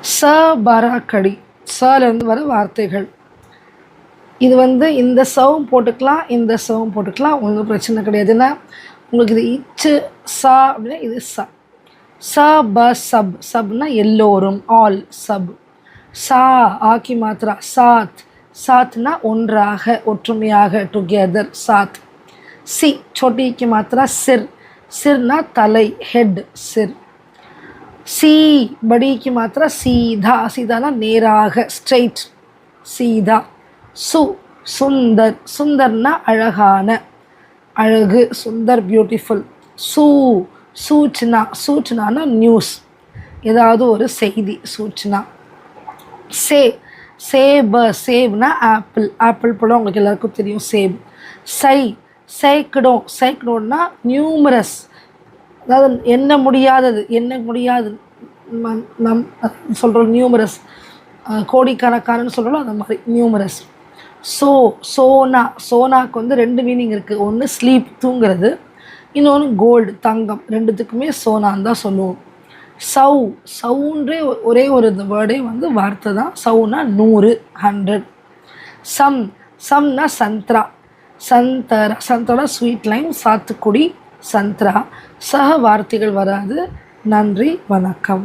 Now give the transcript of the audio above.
ச பராக்கடி சலேருந்து வர வார்த்தைகள். இது இந்த சவும் போட்டுக்கலாம், இந்த சவும் போட்டுக்கலாம், ஒன்றும் பிரச்சனை கிடையாது. ஏன்னா உங்களுக்கு இது இச்சு சா அப்படின்னா இது ச. ச ப சப் சப்னா எல்லோரும், ஆல் சப். சா ஆக்கி மாத்திரா சாத் சாத்னா ஒன்றாக ஒற்றுமையாக டுகெதர் சாத். சி छोटी மாத்திரா சிர் சிர்னா தலை ஹெட் சிர். சி படிக்கு மாத்திரா சீதா சீதானா நேராக ஸ்ட்ரெயிட் சீதா. சு சுந்தர் சுந்தர்னா அழகான அழகு சுந்தர் பியூட்டிஃபுல். சூ சூச்சனா சூச்சனானா நியூஸ் ஏதாவது ஒரு செய்தி சூச்சனா. சே சேப சேப்னா ஆப்பிள் ஆப்பிள் பழம் உங்களுக்கு எல்லாருக்கும் தெரியும் சேப். சை சைக்கிடோ சைக்கிடோன்னா நியூமரஸ் அதாவது எண்ண முடியாதது நம் சொல்கிறோம் நியூமரஸ் கோடிக்கணக்கானன்னு சொல்கிறோம் அந்த மாதிரி நியூமரஸ். சோனா சோனாக்கு 2 மீனிங் இருக்குது. ஒன்று ஸ்லீப் தூங்குறது, இன்னொன்று கோல்டு தங்கம். ரெண்டுத்துக்குமே சோனான்னு தான் சொல்லுவோம். சவுன்றே ஒரே ஒரு வேர்டே வார்த்தை தான். சவுனா 100 100. சம்னா சந்த்ரா சந்தரா சந்தரா ஸ்வீட் லைம் சாத்துக்குடி சந்த்ரா. சக வார்த்தைகள் வராது. நன்றி வணக்கம்.